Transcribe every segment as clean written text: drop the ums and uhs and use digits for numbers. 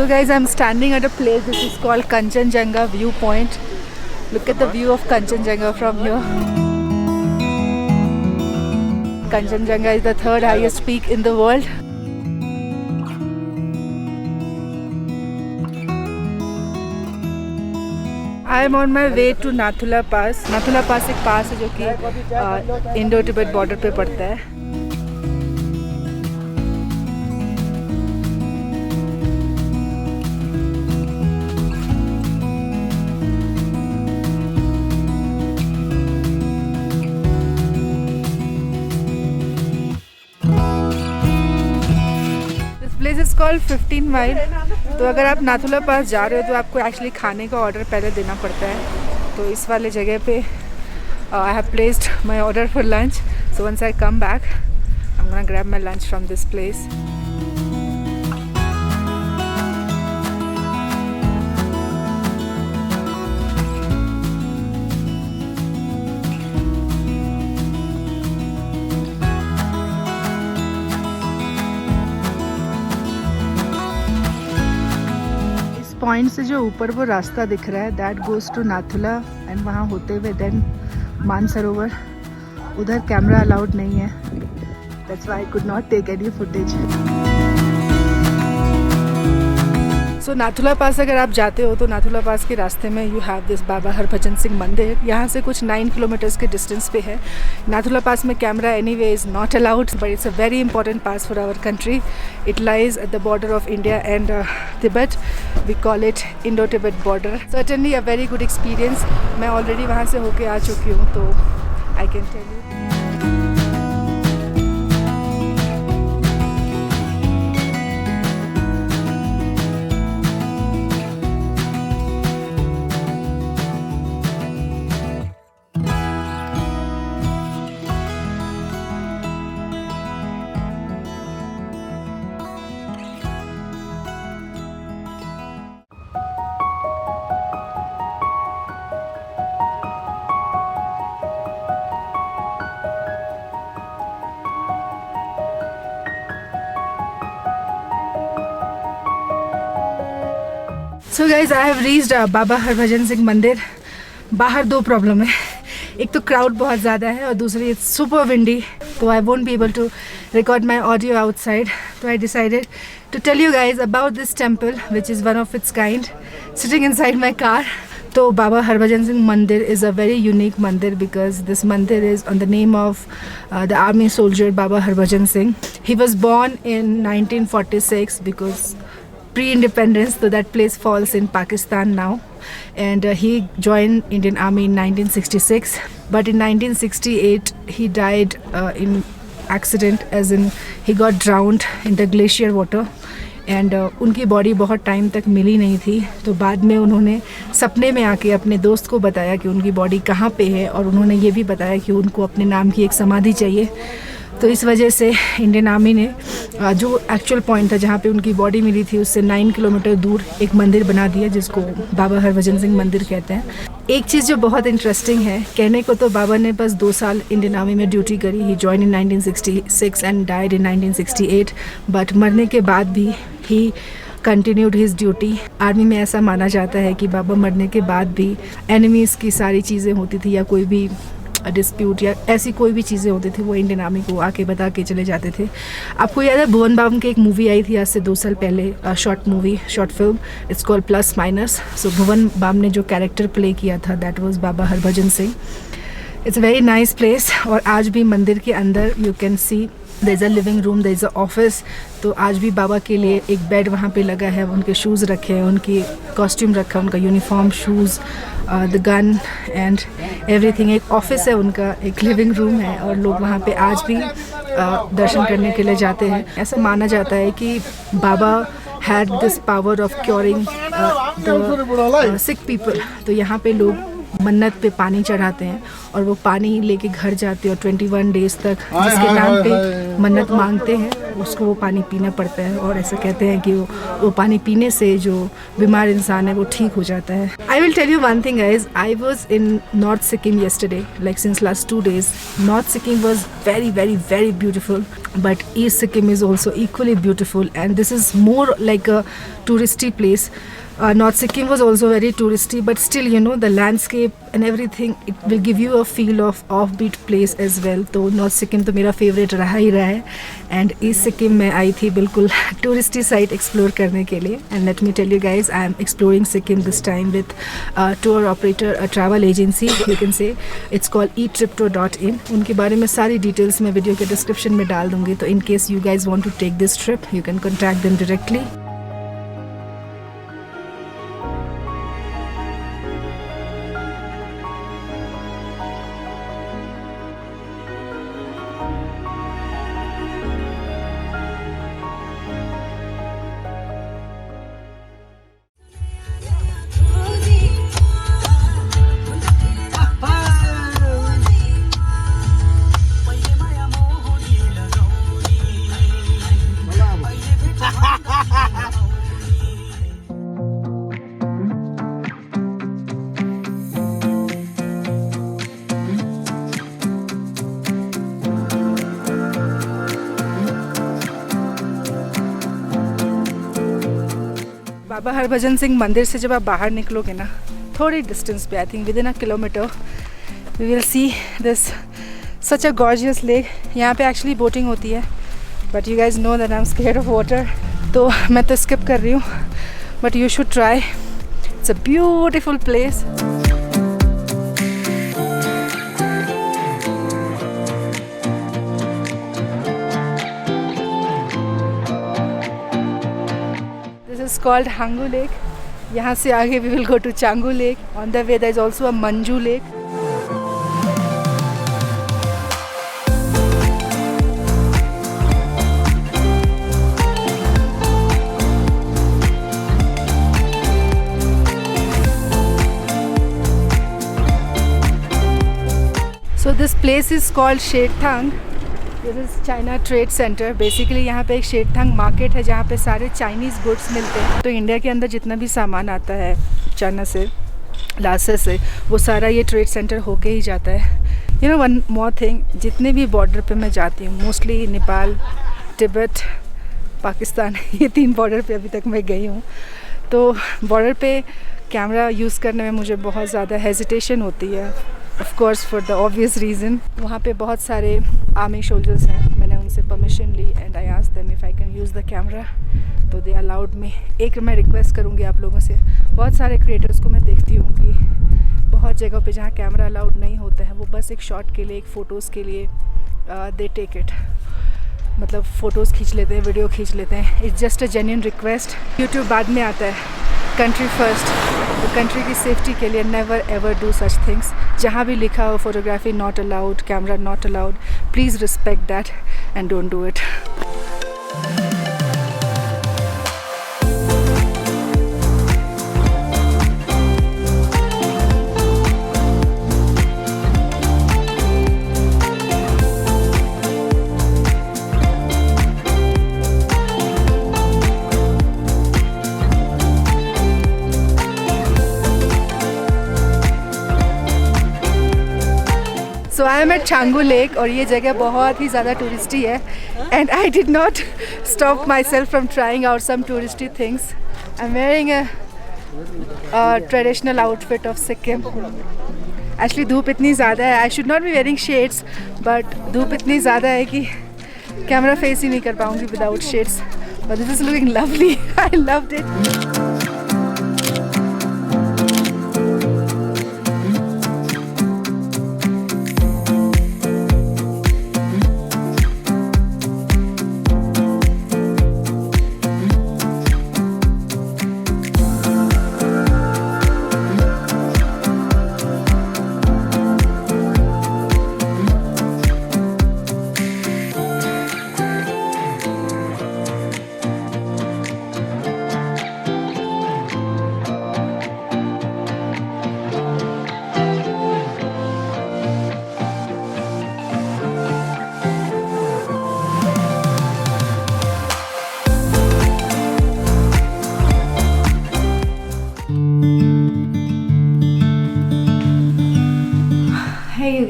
So guys, I'm standing at a place which is called Kanchenjunga Viewpoint. Look at the view of Kanchenjunga from here. Kanchenjunga is the third highest peak in the world. I am on my way to Nathula Pass. Nathula Pass एक पास है जो कि Indo Tibet border पे पड़ता है. Place is called 15 mile. तो अगर आप नाथुला पास जा रहे हो तो आपको एक्चुअली खाने का ऑर्डर पहले देना पड़ता है. तो इस वाले जगह पे I have placed my order for lunch. So once I come back I am gonna grab my lunch from this place. Point से जो ऊपर वो रास्ता दिख रहा है that goes to Nathula and वहाँ होते हुए देन मानसरोवर. उधर कैमरा अलाउड नहीं है. That's why I could not take any footage. So Nathula pass अगर आप जाते हो तो नाथुला पास के रास्ते में यू हैव दिस बाबा हरभजन सिंह मंदिर. यहाँ से कुछ 9 किलोमीटर्स के डिस्टेंस पे है. नाथुला पास में camera anyway is not allowed but it's a very important pass for our country. It lies at the border of India and Tibet. We call it Indo Tibet border. Certainly a very good experience. मैं already वहाँ से होके आ चुकी हूँ तो I can tell you. So guys I have reached Baba Harbhajan Singh Mandir. बाहर दो प्रॉब्लम है. एक तो क्राउड बहुत ज़्यादा है और दूसरी इट्स सुपर विंडी. तो I won't be able to record my audio outside. तो I decided to tell you guys about this temple which is one of its kind sitting inside my car. तो बाबा हरभजन सिंह मंदिर is a very unique mandir because this mandir is on the name of the army soldier Baba Harbhajan Singh. He was born in 1946 because pre-independence, so that place falls in Pakistan now, and he joined Indian Army in 1966. But in 1968 he died in accident, as in he got drowned in the glacier water. And उनकी body बहुत time तक मिली नहीं थी. तो बाद में उन्होंने सपने में आके अपने दोस्त को बताया कि उनकी बॉडी कहाँ पे है और उन्होंने ये भी बताया कि उनको अपने नाम की एक समाधि चाहिए. तो इस वजह से इंडियन आर्मी ने जो एक्चुअल पॉइंट था जहाँ पे उनकी बॉडी मिली थी उससे 9 किलोमीटर दूर एक मंदिर बना दिया जिसको बाबा हरभजन सिंह मंदिर कहते हैं. एक चीज़ जो बहुत इंटरेस्टिंग है, कहने को तो बाबा ने बस 2 साल इंडियन आर्मी में ड्यूटी करी. He join in 1966 and died in 1968. But मरने के बाद भी he continued his duty. Army में ऐसा माना जाता है कि बाबा मरने के बाद भी एनिमीज़ की सारी चीज़ें होती थी या कोई भी डिस्प्यूट या ऐसी कोई भी चीज़ें होती थी वो इंडियन आर्मी को आके बता के चले जाते थे. आपको याद है भुवन बाम की एक मूवी आई थी आज से 2 साल पहले, short film, it's called plus minus. So Bhuvan Bam ने जो कैरेक्टर प्ले किया था that was Baba Harbhajan Singh. It's a very nice place. और आज भी मंदिर के अंदर you can see there is a living room, there is a office. तो आज भी बाबा के लिए एक बेड वहाँ पे लगा है. उनके शूज़ रखे हैं, उनकी कॉस्ट्यूम रखा है, उनका uniform, shoes, the gun and everything. एक ऑफिस है उनका, एक लिविंग रूम है और लोग वहाँ पे आज भी दर्शन करने के लिए जाते हैं. ऐसा माना जाता है कि Baba had this power of curing the sick people. तो यहाँ पे लोग मन्नत पे पानी चढ़ाते हैं और वो पानी लेके घर जाते हैं और 21 डेज तक जिसके नाम पे मन्नत मांगते हैं उसको वो पानी पीना पड़ता है और ऐसा कहते हैं कि वो पानी पीने से जो बीमार इंसान है वो ठीक हो जाता है. I will tell you one thing guys, I was in north Sikkim yesterday, like since last 2 days. North Sikkim was very very very beautiful, but East Sikkim is also equally beautiful, and this is more like a touristy place. North Sikkim was also very touristy, but still you know the landscape and everything, it will give you a feel of offbeat place as well. तो North Sikkim तो मेरा favorite रहा ही रहा है, and East Sikkim मैं आई थी बिल्कुल touristy site explore करने के लिए. And let me tell you guys, I am exploring Sikkim this time with a tour operator, a travel agency you can say. It's called eTriptour.in. उनके बारे में सारी details मैं वीडियो के description में डाल दूँगी, तो in case you guys want to take this trip, you can contact them directly. बाबा हरभजन सिंह मंदिर से जब आप बाहर निकलोगे ना, थोड़ी डिस्टेंस पे, I think within a kilometer, we will see this such a gorgeous lake. यहाँ पे एक्चुअली बोटिंग होती है, but you guys know that I am scared of water, तो मैं तो स्किप कर रही हूँ, but you should try. It's a beautiful place. This is called Hangu Lake. यहाँ से आगे we will go to Changu Lake. On the way there is also a Manju Lake. So this place is called Sherthang. This is China trade centre. Basically यहाँ पे एक शेरथांग market है जहाँ पे सारे चाइनीज़ गुड्स मिलते हैं. तो इंडिया के अंदर जितना भी सामान आता है चाइना से, लासा से, वो सारा ये ट्रेड सेंटर होके ही जाता है. You know one more thing, जितने भी बॉर्डर पे मैं जाती हूँ, मोस्टली नेपाल, तिब्बत, पाकिस्तान, ये 3 बॉर्डर पे अभी तक मैं गई हूँ. तो बॉर्डर पे कैमरा यूज़ करने में मुझे बहुत ज़्यादा हेजिटेशन होती है, of course for the obvious reason. वहाँ पे बहुत सारे आर्मी सोल्जर्स हैं. मैंने उनसे परमिशन ली and I asked them if I can use the camera, तो दे अलाउड मी. एक मैं रिक्वेस्ट करूँगी आप लोगों से, बहुत सारे क्रिएटर्स को मैं देखती हूँ कि बहुत जगह पे जहाँ कैमरा अलाउड नहीं होता है, वो बस एक शॉट के लिए, एक फ़ोटोज़ के लिए दे टेक इट, मतलब फ़ोटोज़ खींच लेते हैं, वीडियो खींच लेते हैं. It's just a genuine request. YouTube बाद में आता है, कंट्री फर्स्ट. तो कंट्री की सेफ्टी के लिए never ever do such things. जहाँ भी लिखा हो photography not allowed, camera not allowed, please respect that and don't do it. So I am at Changu lake और ये जगह बहुत ही ज़्यादा टूरिस्टी है. And I did not stop myself from trying out some touristy things. I am wearing a traditional outfit of Sikkim. Actually धूप इतनी ज़्यादा है, I should not be wearing shades, but धूप इतनी ज़्यादा है कि कैमरा फेस ही नहीं कर पाऊँगी without shades. But this is looking lovely. I loved it.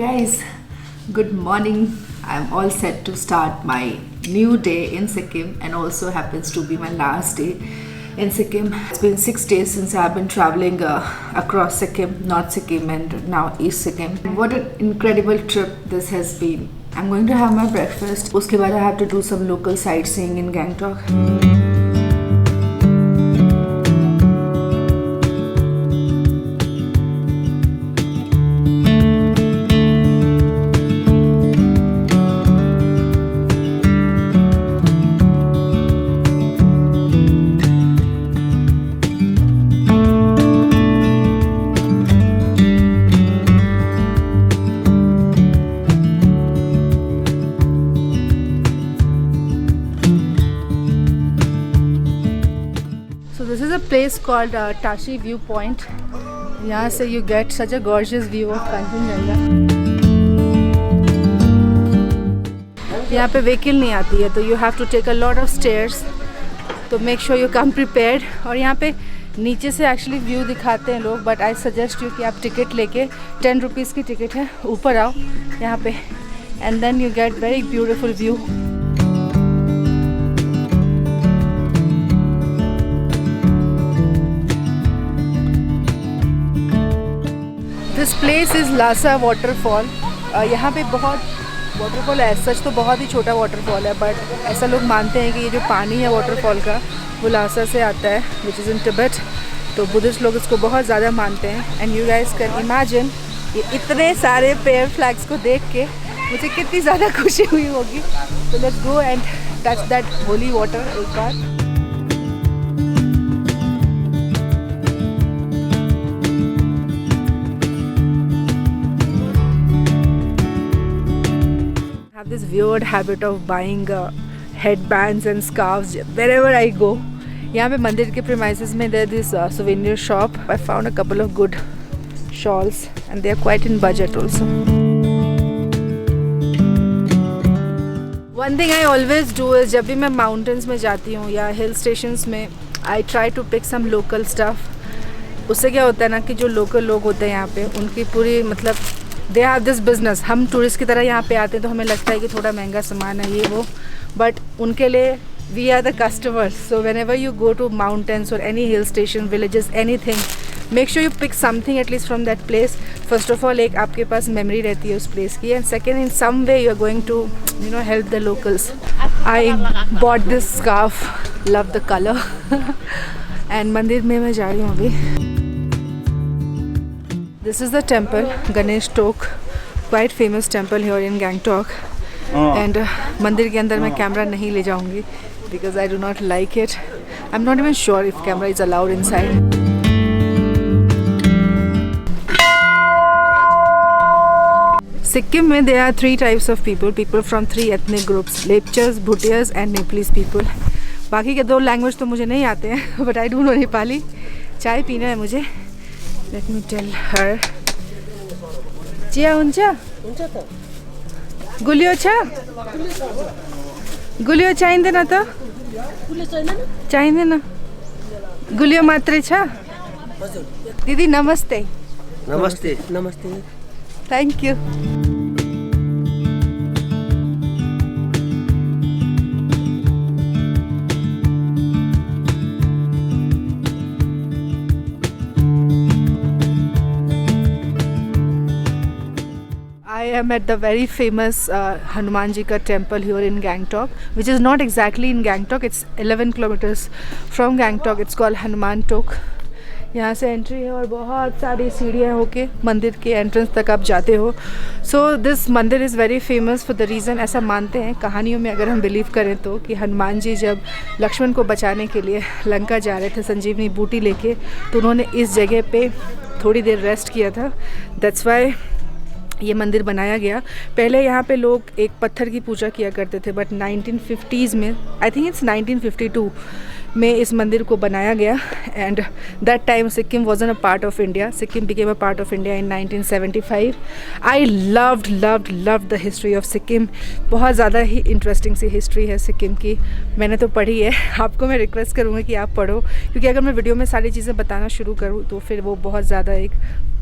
guys, good morning. I'm all set to start my new day in Sikkim, and also happens to be my last day in Sikkim. It's been 6 days since I've been traveling across Sikkim, North Sikkim and now East Sikkim. What an incredible trip this has been. I'm going to have my breakfast. Uske baad I have to do some local sightseeing in Gangtok. This is a place called Tashi View Point. यहाँ से you get such a gorgeous view of Kanchenjunga. यहाँ पे vehicle नहीं आती है, तो you have to take a lot of stairs. तो make sure you come prepared. और यहाँ पे नीचे से actually view दिखाते हैं लोग, but I suggest you कि आप टिकट लेके 10 रुपीज़ की टिकट है, ऊपर आओ यहाँ पे, and then you get very beautiful view. This place is Lasa waterfall. यहाँ पे बहुत वाटरफॉल है, सच तो बहुत ही छोटा वाटरफॉल है, बट ऐसा लोग मानते हैं कि ये जो पानी है वाटरफॉल का वो लासा से आता है, विच इज़ इन तिब्बत. तो बुद्धिस्ट लोग इसको बहुत ज़्यादा मानते हैं. And you guys can imagine ये इतने सारे पेयर फ्लैग्स को देख के मुझे कितनी ज़्यादा खुशी हुई होगी. तो let's go and touch that holy water एक बार. This weird habit of buying headbands and scarves wherever I go. यहाँ पे मंदिर के premises में there is this souvenir shop. I found a couple of good shawls and they are quite in budget also. One thing I always do is जब भी मैं mountains में जाती हूँ या hill stations में, I try to pick some local stuff. उससे क्या होता है ना कि जो local लोग होते हैं यहाँ पे, उनकी पूरी मतलब दे हैव दिस बिजनेस. हम टूरिस्ट की तरह यहाँ पे आते हैं तो हमें लगता है कि थोड़ा महंगा सामान है ये वो, बट उनके लिए we are the customers. So whenever you go to mountains और any hill station, villages, anything, make sure you pick something at least from that place. First of all एक आपके पास मेमोरी रहती है उस place की, and second in some way you are going to you know help the locals. I bought this scarf, love the colour. And मंदिर में मैं जा रही हूँ अभी. This is the temple, Ganesh Tok, quite famous temple here in Gangtok. And मंदिर के अंदर मैं कैमरा नहीं ले जाऊंगी because I do not like it. I'm not even sure if camera is allowed inside. Sikkim में there are 3 types of people. People from 3 ethnic groups: Lepchas, Bhutias and Nepalese people. बाकी के 2 language तो मुझे नहीं आते हैं, but I do know Nepali. चाय पीना है मुझे. Let me tell her. Chia हुन्छ? गुलियो छ? गुलियो चाहिँदैन त? चाहिँदैन. गुलियो मात्रै छ? दिदी नमस्ते. नमस्ते. नमस्ते. Thank you. I am at the very famous Hanuman Ji ka temple here in Gangtok, which is not exactly in Gangtok. It's 11 kilometers from Gangtok. It's called Hanuman Tok. यहाँ से एंट्री है और बहुत सारी सीढ़ियाँ होके मंदिर के एंट्रेंस तक आप जाते हो. सो दिस मंदिर is very famous for the reason, ऐसा मानते हैं कहानियों में अगर हम बिलीव करें तो, कि हनुमान जी जब लक्ष्मण को बचाने के लिए लंका जा रहे थे संजीवनी बूटी लेके, तो उन्होंने इस जगह पे थोड़ी देर रेस्ट किया था. दैट्स वाई ये मंदिर बनाया गया. पहले यहाँ पे लोग एक पत्थर की पूजा किया करते थे, बट 1950s में, आई थिंक इट्स 1952, में इस मंदिर को बनाया गया and that time Sikkim वॉजन a part of India. Sikkim became a part of India in 1975. I loved the history of Sikkim. बहुत ज़्यादा ही इंटरेस्टिंग सी हिस्ट्री है सिक्किम की. मैंने तो पढ़ी है, आपको मैं रिक्वेस्ट करूँगी कि आप पढ़ो, क्योंकि अगर मैं वीडियो में सारी चीज़ें बताना शुरू करूँ तो फिर वो बहुत ज़्यादा एक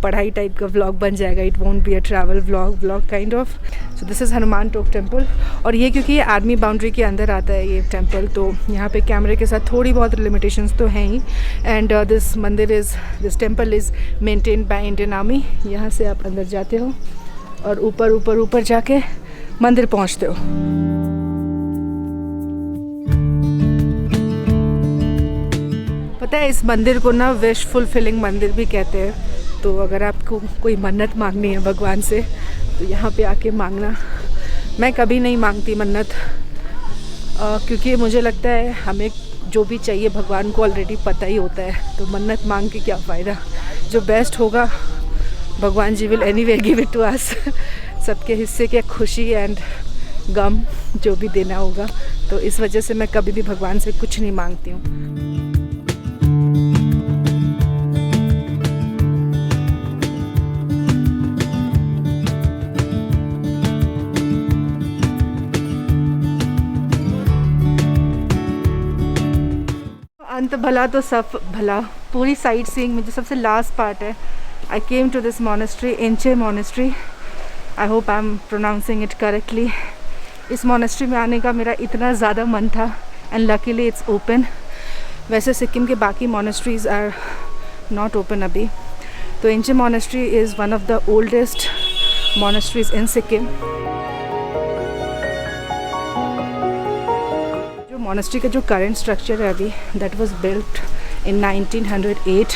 पढ़ाई टाइप का व्लॉग बन जाएगा. It won't be a travel vlog kind of. So this is Hanuman Tok temple. और ये क्योंकि ये आर्मी बाउंड्री के अंदर आता है ये टेम्पल, तो यहाँ पे कैमरे के साथ थोड़ी बहुत लिमिटेशंस तो हैं ही. And this temple is maintained by Indian army. यहाँ से आप अंदर जाते हो और ऊपर जाके मंदिर पहुँचते हो. पता है इस मंदिर को ना विश फुलफिलिंग मंदिर भी कहते हैं. तो अगर आपको कोई मन्नत मांगनी है भगवान से तो यहाँ पे आके मांगना. मैं कभी नहीं मांगती मन्नत, क्योंकि मुझे लगता है हमें जो भी चाहिए भगवान को ऑलरेडी पता ही होता है, तो मन्नत मांग के क्या फ़ायदा. जो बेस्ट होगा भगवान जी will anyway give it to us. सबके हिस्से के खुशी एंड गम जो भी देना होगा. तो इस वजह से मैं कभी भी भगवान से कुछ नहीं मांगती हूँ. अंत भला तो सब भला. पूरी साइट सीइंग में जो सबसे लास्ट पार्ट है, I came to this monastery, Enchey monastery. I hope I am pronouncing it correctly. इस मोनेस्ट्री में आने का मेरा इतना ज़्यादा मन था एंड लकीली इट्स ओपन. वैसे सिक्किम के बाकी मोनेस्ट्रीज आर नॉट ओपन अभी. तो Enchey monastery is one of the oldest monasteries in Sikkim. Monastery का जो करंट स्ट्रक्चर है अभी, that was built in 1908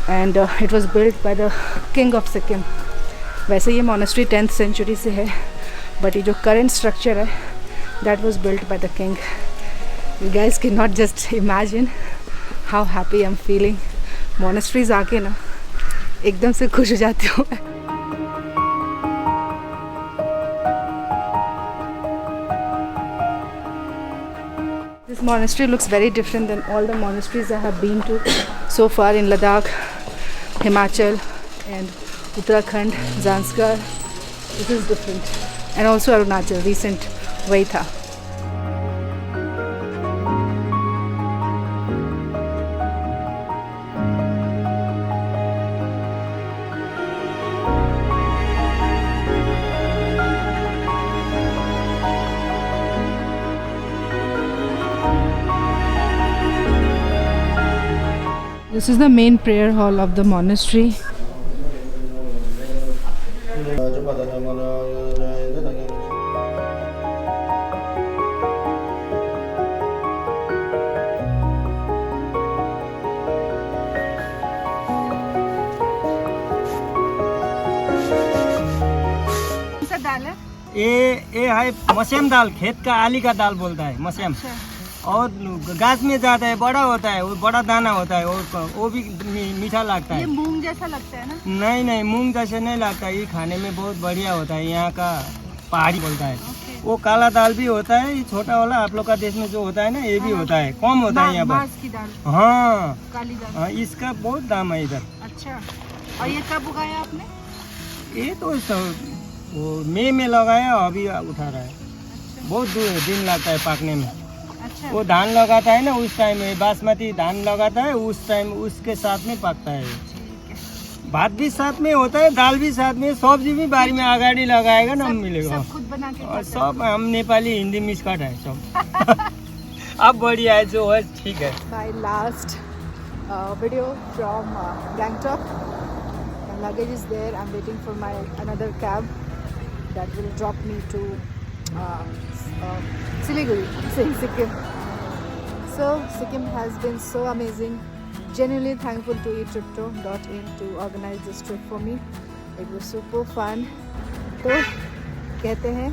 and it was built by the king of Sikkim. वैसे ये मोनेस्ट्री 10th सेंचुरी से है, बट ये जो करंट स्ट्रक्चर है that was built by the king. You guys can not just imagine how happy I am feeling. Monasteries आके ना एकदम से खुश हो जाती हूँ. This monastery looks very different than all the monasteries I have been to so far in Ladakh, Himachal and Uttarakhand, Zanskar. This is different. And also Arunachal, recent वही था. This is the main prayer hall of the monastery. ये है मसेम दाल, खेत का आली का दाल बोलता है मसेम. और गाछ में जाता है, बड़ा होता है, वो बड़ा दाना होता है, वो भी मीठा लगता है. ये मूंग जैसा लगता है ना? नहीं मूंग जैसे नहीं लगता. ये खाने में बहुत बढ़िया होता है. यहाँ का पहाड़ी बोलता है. वो काला दाल भी होता है, ये छोटा वाला आप लोग का देश में जो होता है ना, ये भी होता है, कम होता है यहाँ पर. हाँ, काली दाल. इसका बहुत दाम है इधर. अच्छा. और ये कब उगाया आपने? ये तो वो मई में लगाया, अभी उठा रहा है. बहुत दिन लगता है पकने में. अच्छा. वो धान लगाता है ना उस टाइम में, बासमती धान लगाता है उस टाइम, उसके साथ में पकता है. भात भी साथ में होता है, दाल भी साथ में, सब्जी भी बारी में आगाड़ी लगाएगा ना मिलेगा. सब खुद बना के. और सब हम नेपाली हिंदी मिक्सकट है सब. अब बढ़िया है जो है ठीक है. My last video from Gangtok. My luggage is there. I'm waiting for my another cab that will drop me to Siliguri, Sikkim. So Sikkim has been so amazing. Genuinely thankful to eTripto.in to organize this trip for me. It was super fun. तो कहते हैं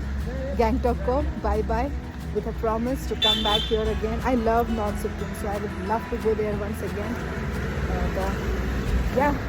गैंगटॉक को bye bye with a promise to come back here again. I love North Sikkim, so I would love to go there once again. And yeah.